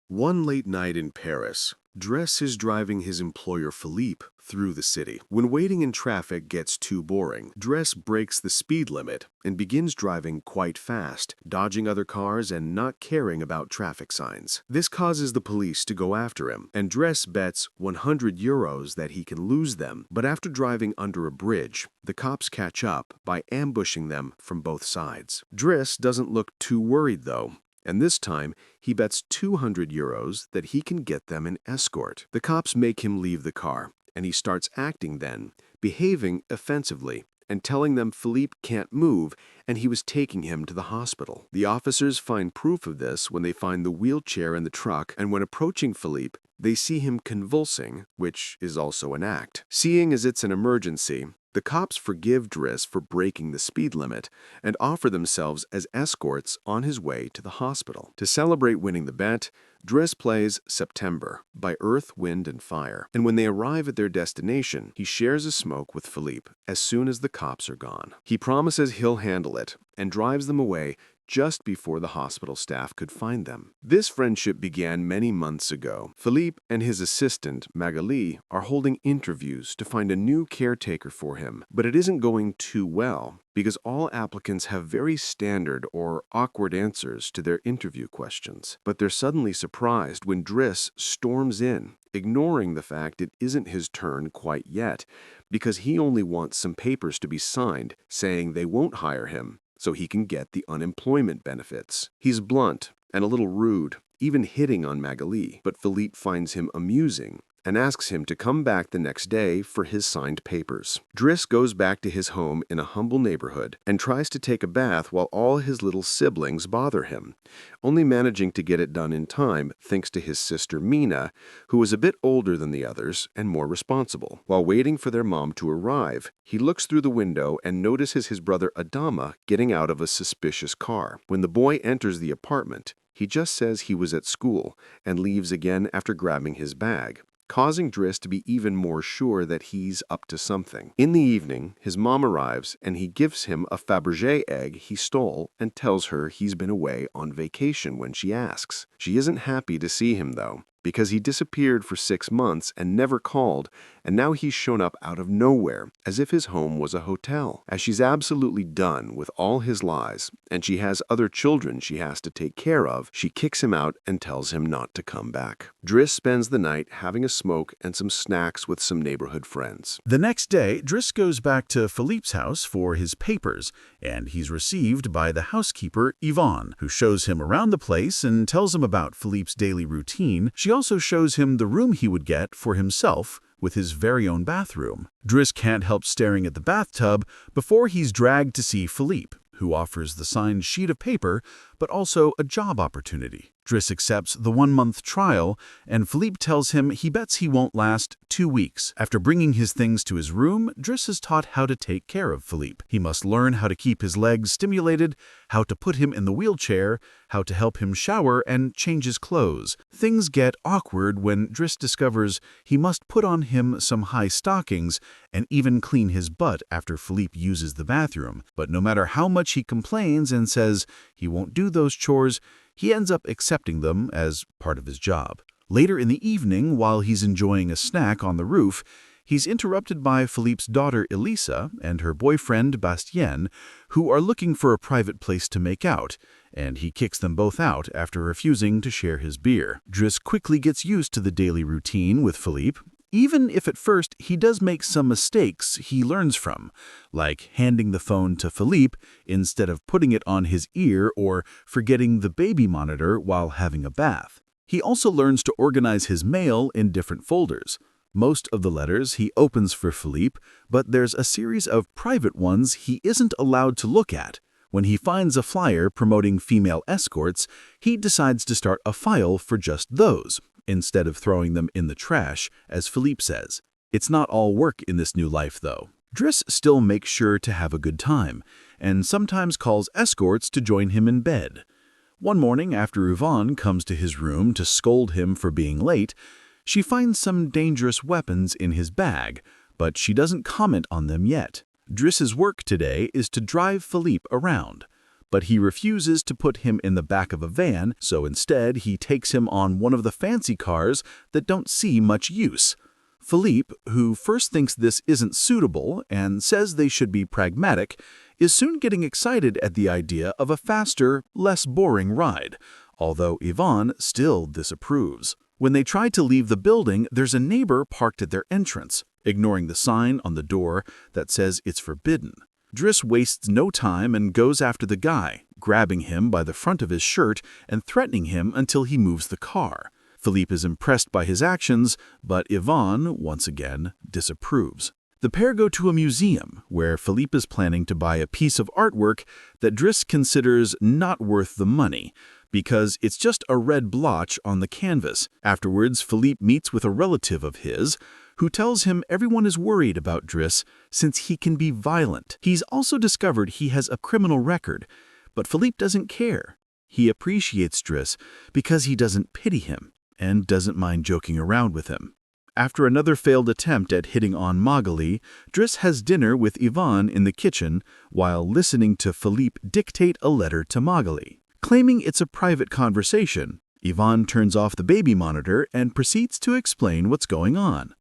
One late night in Paris, Driss is driving his employer Philippe through the city. When waiting in traffic gets too boring, Driss breaks the speed limit and begins driving quite fast, dodging other cars and not caring about traffic signs. This causes the police to go after him, and Driss bets €100 that he can lose them. But after driving under a bridge, the cops catch up by ambushing them from both sides. Driss doesn't look too worried though, and this time he bets €200 that he can get them an escort. The cops make him leave the car, and he starts acting then, behaving offensively and telling them Philippe can't move and he was taking him to the hospital. The officers find proof of this when they find the wheelchair in the truck, and when approaching Philippe, they see him convulsing, which is also an act. Seeing as it's an emergency, the cops forgive Driss for breaking the speed limit and offer themselves as escorts on his way to the hospital. To celebrate winning the bet, Driss plays September by Earth, Wind, and Fire. And when they arrive at their destination, he shares a smoke with Philippe as soon as the cops are gone. He promises he'll handle it and drives them away just before the hospital staff could find them. This friendship began many months ago. Philippe and his assistant, Magali, are holding interviews to find a new caretaker for him, but it isn't going too well because all applicants have very standard or awkward answers to their interview questions. But they're suddenly surprised when Driss storms in, ignoring the fact it isn't his turn quite yet, because he only wants some papers to be signed saying they won't hire him so he can get the unemployment benefits. He's blunt and a little rude, even hitting on Magali, but Philippe finds him amusing and asks him to come back the next day for his signed papers. Driss goes back to his home in a humble neighborhood and tries to take a bath while all his little siblings bother him, only managing to get it done in time thanks to his sister Mina, who is a bit older than the others and more responsible. While waiting for their mom to arrive, he looks through the window and notices his brother Adama getting out of a suspicious car. When the boy enters the apartment, he just says he was at school and leaves again after grabbing his bag, causing Driss to be even more sure that he's up to something. In the evening, his mom arrives and he gives him a Fabergé egg he stole and tells her he's been away on vacation when she asks. She isn't happy to see him though, because he disappeared for 6 months and never called, and now he's shown up out of nowhere, as if his home was a hotel. As she's absolutely done with all his lies, and she has other children she has to take care of, she kicks him out and tells him not to come back. Driss spends the night having a smoke and some snacks with some neighborhood friends. The next day, Driss goes back to Philippe's house for his papers, and he's received by the housekeeper, Yvonne, who shows him around the place and tells him about Philippe's daily routine. She also shows him the room he would get for himself with his very own bathroom. Driss can't help staring at the bathtub before he's dragged to see Philippe, who offers the signed sheet of paper, but also a job opportunity. Driss accepts the 1-month trial, and Philippe tells him he bets he won't last 2 weeks. After bringing his things to his room, Driss is taught how to take care of Philippe. He must learn how to keep his legs stimulated, how to put him in the wheelchair, how to help him shower and change his clothes. Things get awkward when Driss discovers he must put on him some high stockings and even clean his butt after Philippe uses the bathroom. But no matter how much he complains and says he won't do those chores, he ends up accepting them as part of his job. Later in the evening, while he's enjoying a snack on the roof, he's interrupted by Philippe's daughter Elisa and her boyfriend Bastien, who are looking for a private place to make out, and he kicks them both out after refusing to share his beer. Driss quickly gets used to the daily routine with Philippe, even if at first he does make some mistakes he learns from, like handing the phone to Philippe instead of putting it on his ear or forgetting the baby monitor while having a bath. He also learns to organize his mail in different folders. Most of the letters he opens for Philippe, but there's a series of private ones he isn't allowed to look at. When he finds a flyer promoting female escorts, he decides to start a file for just those, instead of throwing them in the trash, as Philippe says. It's not all work in this new life, though. Driss still makes sure to have a good time, and sometimes calls escorts to join him in bed. One morning, after Yvonne comes to his room to scold him for being late, she finds some dangerous weapons in his bag, but she doesn't comment on them yet. Driss's work today is to drive Philippe around. but he refuses to put him in the back of a van, so instead he takes him on one of the fancy cars that don't see much use. Philippe, who first thinks this isn't suitable and says they should be pragmatic, is soon getting excited at the idea of a faster, less boring ride, although Yvonne still disapproves. When they try to leave the building, there's a neighbor parked at their entrance, ignoring the sign on the door that says it's forbidden. Driss wastes no time and goes after the guy, grabbing him by the front of his shirt and threatening him until he moves the car. Philippe is impressed by his actions, but Yvonne, once again, disapproves. The pair go to a museum, where Philippe is planning to buy a piece of artwork that Driss considers not worth the money, because it's just a red blotch on the canvas. Afterwards, Philippe meets with a relative of his, who tells him everyone is worried about Driss since he can be violent. He's also discovered he has a criminal record, but Philippe doesn't care. He appreciates Driss because he doesn't pity him and doesn't mind joking around with him. After another failed attempt at hitting on Magali, Driss has dinner with Yvonne in the kitchen while listening to Philippe dictate a letter to Magali. Claiming it's a private conversation, Yvonne turns off the baby monitor and proceeds to explain what's going on.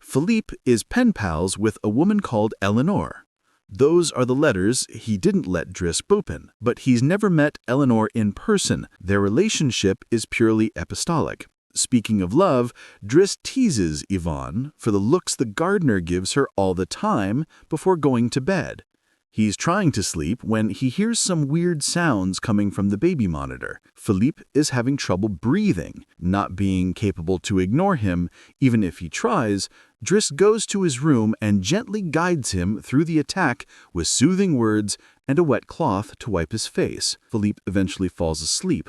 Philippe is pen pals with a woman called Eleanor. Those are the letters he didn't let Driss open, but he's never met Eleanor in person. Their relationship is purely epistolic. Speaking of love, Driss teases Yvonne for the looks the gardener gives her all the time before going to bed. He's trying to sleep when he hears some weird sounds coming from the baby monitor. Philippe is having trouble breathing. Not being capable to ignore him, even if he tries, Driss goes to his room and gently guides him through the attack with soothing words and a wet cloth to wipe his face. Philippe eventually falls asleep,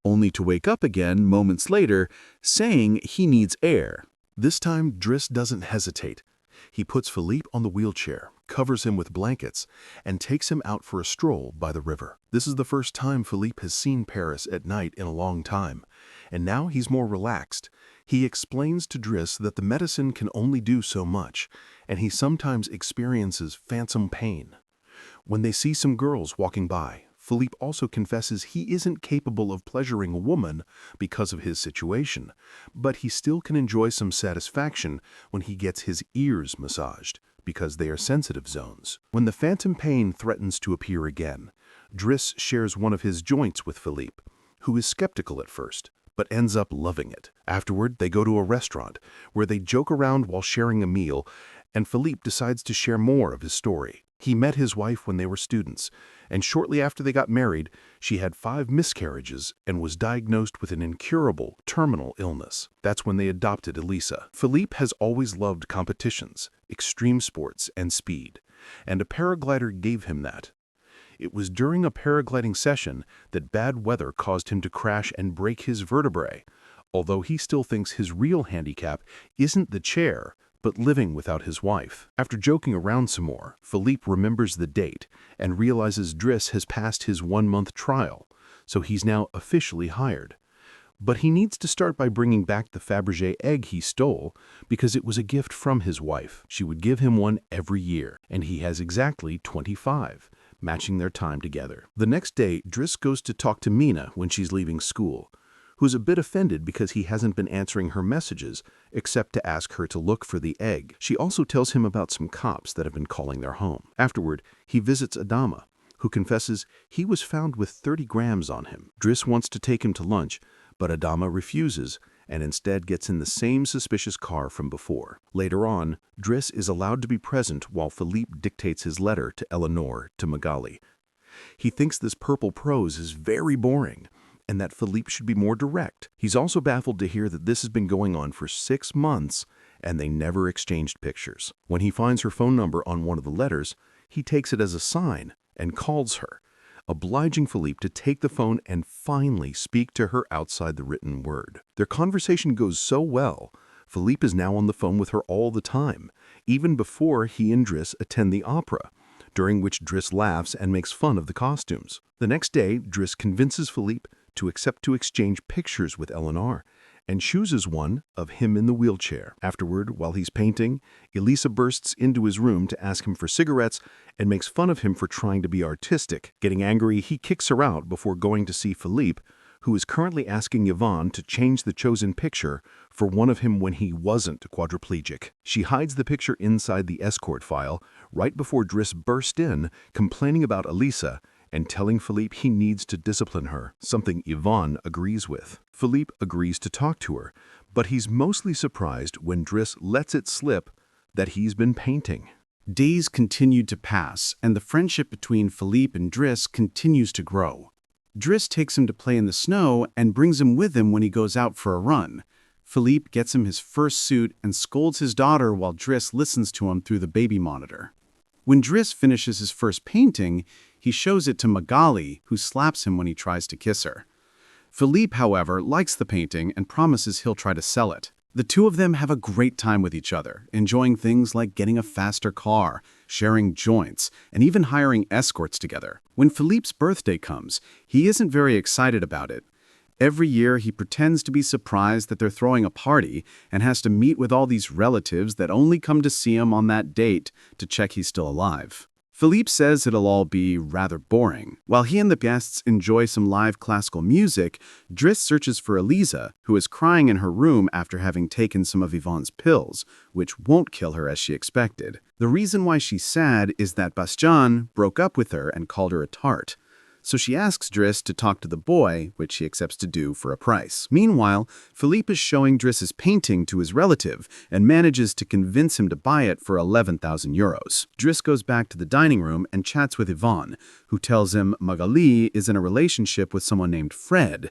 only to wake up again moments later, saying he needs air. This time, Driss doesn't hesitate. He puts Philippe on the wheelchair, covers him with blankets, and takes him out for a stroll by the river. This is the first time Philippe has seen Paris at night in a long time, and now he's more relaxed. He explains to Driss that the medicine can only do so much, and he sometimes experiences phantom pain. When they see some girls walking by, Philippe also confesses he isn't capable of pleasuring a woman because of his situation, but he still can enjoy some satisfaction when he gets his ears massaged, because they are sensitive zones. When the phantom pain threatens to appear again, Driss shares one of his joints with Philippe, who is skeptical at first, but ends up loving it. Afterward, they go to a restaurant, where they joke around while sharing a meal, and Philippe decides to share more of his story. He met his wife when they were students, and shortly after they got married, she had 5 miscarriages and was diagnosed with an incurable, terminal illness. That's when they adopted Elisa. Philippe has always loved competitions, extreme sports, and speed, and a paraglider gave him that. It was during a paragliding session that bad weather caused him to crash and break his vertebrae, although he still thinks his real handicap isn't the chair, but living without his wife. After joking around some more, Philippe remembers the date and realizes Driss has passed his 1-month trial, so he's now officially hired. But he needs to start by bringing back the Fabergé egg he stole because it was a gift from his wife. She would give him one every year, and he has exactly 25, matching their time together. The next day, Driss goes to talk to Mina when she's leaving school, who's a bit offended because he hasn't been answering her messages except to ask her to look for the egg. She also tells him about some cops that have been calling their home. Afterward, he visits Adama, who confesses he was found with 30 grams on him. Driss wants to take him to lunch, but Adama refuses and instead gets in the same suspicious car from before. Later on, Driss is allowed to be present while Philippe dictates his letter to Eleanor to Magali. He thinks this purple prose is very boring, and that Philippe should be more direct. He's also baffled to hear that this has been going on for 6 months, and they never exchanged pictures. When he finds her phone number on one of the letters, he takes it as a sign and calls her, obliging Philippe to take the phone and finally speak to her outside the written word. Their conversation goes so well, Philippe is now on the phone with her all the time, even before he and Driss attend the opera, during which Driss laughs and makes fun of the costumes. The next day, Driss convinces Philippe to accept to exchange pictures with Eleanor and chooses one of him in the wheelchair. Afterward, while he's painting, Elisa bursts into his room to ask him for cigarettes and makes fun of him for trying to be artistic. Getting angry, he kicks her out before going to see Philippe, who is currently asking Yvonne to change the chosen picture for one of him when he wasn't quadriplegic. She hides the picture inside the escort file right before Driss burst in, complaining about Elisa and telling Philippe he needs to discipline her, something Yvonne agrees with. Philippe agrees to talk to her, but he's mostly surprised when Driss lets it slip that he's been painting. Days continued to pass, and the friendship between Philippe and Driss continues to grow. Driss takes him to play in the snow and brings him with him when he goes out for a run. Philippe gets him his first suit and scolds his daughter while Driss listens to him through the baby monitor. When Driss finishes his first painting, he shows it to Magali, who slaps him when he tries to kiss her. Philippe, however, likes the painting and promises he'll try to sell it. The two of them have a great time with each other, enjoying things like getting a faster car, sharing joints, and even hiring escorts together. When Philippe's birthday comes, he isn't very excited about it. Every year, he pretends to be surprised that they're throwing a party and has to meet with all these relatives that only come to see him on that date to check he's still alive. Philippe says it'll all be rather boring. While he and the guests enjoy some live classical music, Driss searches for Elisa, who is crying in her room after having taken some of Yvonne's pills, which won't kill her as she expected. The reason why she's sad is that Bastien broke up with her and called her a tart. So she asks Driss to talk to the boy, which he accepts to do for a price. Meanwhile, Philippe is showing Driss's painting to his relative and manages to convince him to buy it for 11,000 euros. Driss goes back to the dining room and chats with Yvonne, who tells him Magali is in a relationship with someone named Fred,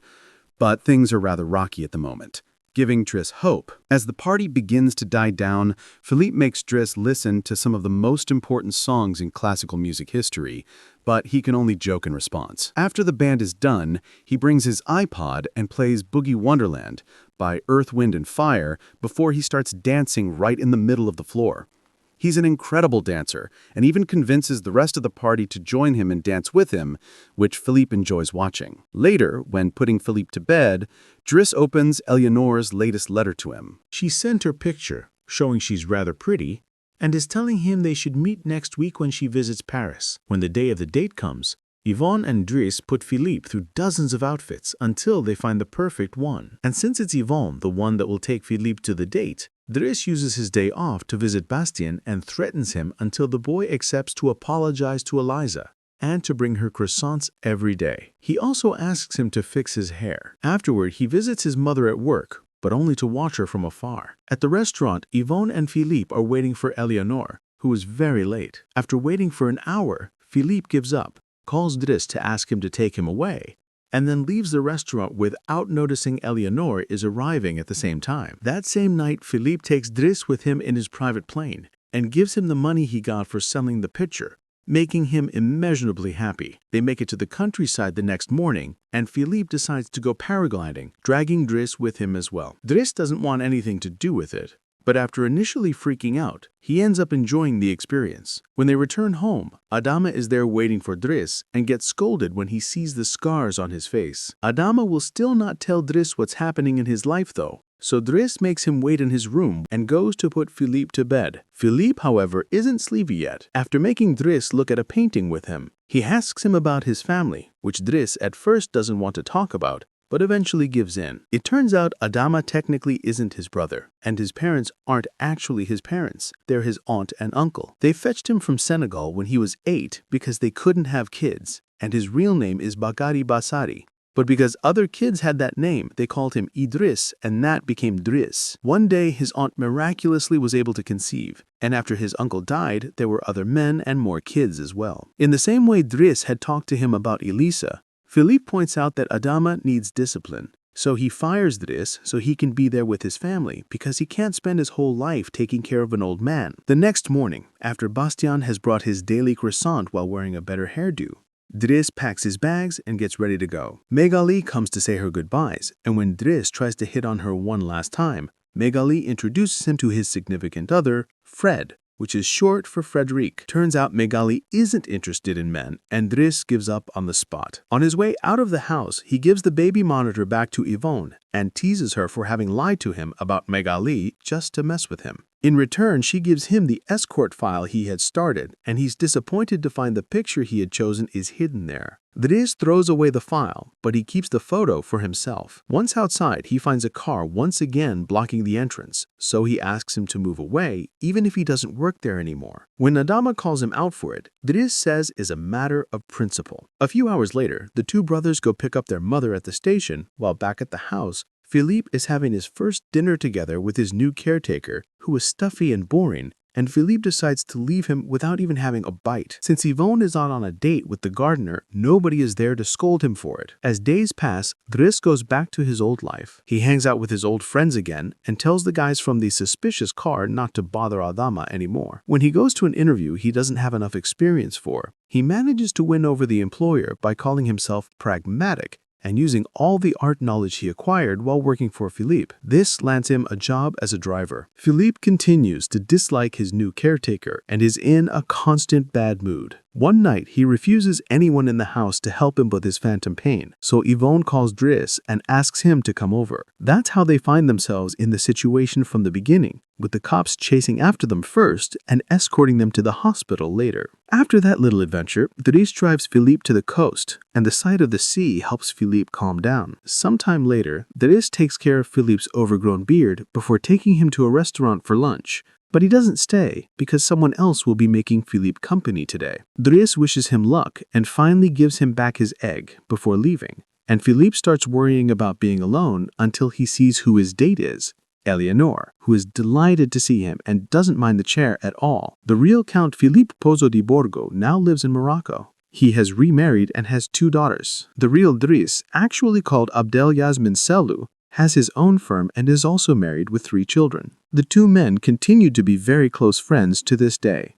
but things are rather rocky at the moment, giving Driss hope. As the party begins to die down, Philippe makes Driss listen to some of the most important songs in classical music history, but he can only joke in response. After the band is done, he brings his iPod and plays Boogie Wonderland by Earth, Wind & Fire before he starts dancing right in the middle of the floor. He's an incredible dancer and even convinces the rest of the party to join him and dance with him, which Philippe enjoys watching. Later, when putting Philippe to bed, Driss opens Eleanor's latest letter to him. She sent her picture, showing she's rather pretty, and is telling him they should meet next week when she visits Paris. When the day of the date comes, Yvonne and Driss put Philippe through dozens of outfits until they find the perfect one. And since it's Yvonne, the one that will take Philippe to the date, Driss uses his day off to visit Bastien and threatens him until the boy accepts to apologize to Elisa and to bring her croissants every day. He also asks him to fix his hair. Afterward, he visits his mother at work, but only to watch her from afar. At the restaurant, Yvonne and Philippe are waiting for Eleanor, who is very late. After waiting for an hour, Philippe gives up, calls Driss to ask him to take him away, and then leaves the restaurant without noticing Eleanor is arriving at the same time. That same night, Philippe takes Driss with him in his private plane and gives him the money he got for selling the picture, making him immeasurably happy. They make it to the countryside the next morning, and Philippe decides to go paragliding, dragging Driss with him as well. Driss doesn't want anything to do with it, but after initially freaking out, he ends up enjoying the experience. When they return home, Adama is there waiting for Driss and gets scolded when he sees the scars on his face. Adama will still not tell Driss what's happening in his life though, so Driss makes him wait in his room and goes to put Philippe to bed. Philippe, however, isn't sleepy yet. After making Driss look at a painting with him, he asks him about his family, which Driss at first doesn't want to talk about, but eventually gives in. It turns out Adama technically isn't his brother, and his parents aren't actually his parents. They're his aunt and uncle. They fetched him from Senegal when he was 8 because they couldn't have kids, and his real name is Bakari Basari. But because other kids had that name, they called him Idris, and that became Driss. One day, his aunt miraculously was able to conceive, and after his uncle died, there were other men and more kids as well. In the same way Driss had talked to him about Elisa, Philippe points out that Adama needs discipline. So he fires Driss so he can be there with his family because he can't spend his whole life taking care of an old man. The next morning, after Bastien has brought his daily croissant while wearing a better hairdo, Driss packs his bags and gets ready to go. Magali comes to say her goodbyes, and when Driss tries to hit on her one last time, Magali introduces him to his significant other, Fred, which is short for Frederic. Turns out Megali isn't interested in men, and Driss gives up on the spot. On his way out of the house, he gives the baby monitor back to Yvonne and teases her for having lied to him about Megali just to mess with him. In return, she gives him the escort file he had started, and he's disappointed to find the picture he had chosen is hidden there. Driss throws away the file, but he keeps the photo for himself. Once outside, he finds a car once again blocking the entrance, so he asks him to move away, even if he doesn't work there anymore. When Adama calls him out for it, Driss says is a matter of principle. A few hours later, the two brothers go pick up their mother at the station, while back at the house, Philippe is having his first dinner together with his new caretaker, who is stuffy and boring, and Philippe decides to leave him without even having a bite. Since Yvonne is out on a date with the gardener, nobody is there to scold him for it. As days pass, Driss goes back to his old life. He hangs out with his old friends again and tells the guys from the suspicious car not to bother Adama anymore. When he goes to an interview he doesn't have enough experience for, he manages to win over the employer by calling himself pragmatic and using all the art knowledge he acquired while working for Philippe. This lands him a job as a driver. Philippe continues to dislike his new caretaker and is in a constant bad mood. One night, he refuses anyone in the house to help him with his phantom pain, so Yvonne calls Driss and asks him to come over. That's how they find themselves in the situation from the beginning, with the cops chasing after them first and escorting them to the hospital later. After that little adventure, Driss drives Philippe to the coast, and the sight of the sea helps Philippe calm down. Sometime later, Driss takes care of Philippe's overgrown beard before taking him to a restaurant for lunch. But he doesn't stay, because someone else will be making Philippe company today. Driss wishes him luck and finally gives him back his egg before leaving, and Philippe starts worrying about being alone until he sees who his date is, Eleanor, who is delighted to see him and doesn't mind the chair at all. The real Count Philippe Pozo di Borgo now lives in Morocco. He has remarried and has 2 daughters. The real Driss, actually called Abdel Yasmin Selou, has his own firm and is also married with 3 children. The 2 men continue to be very close friends to this day.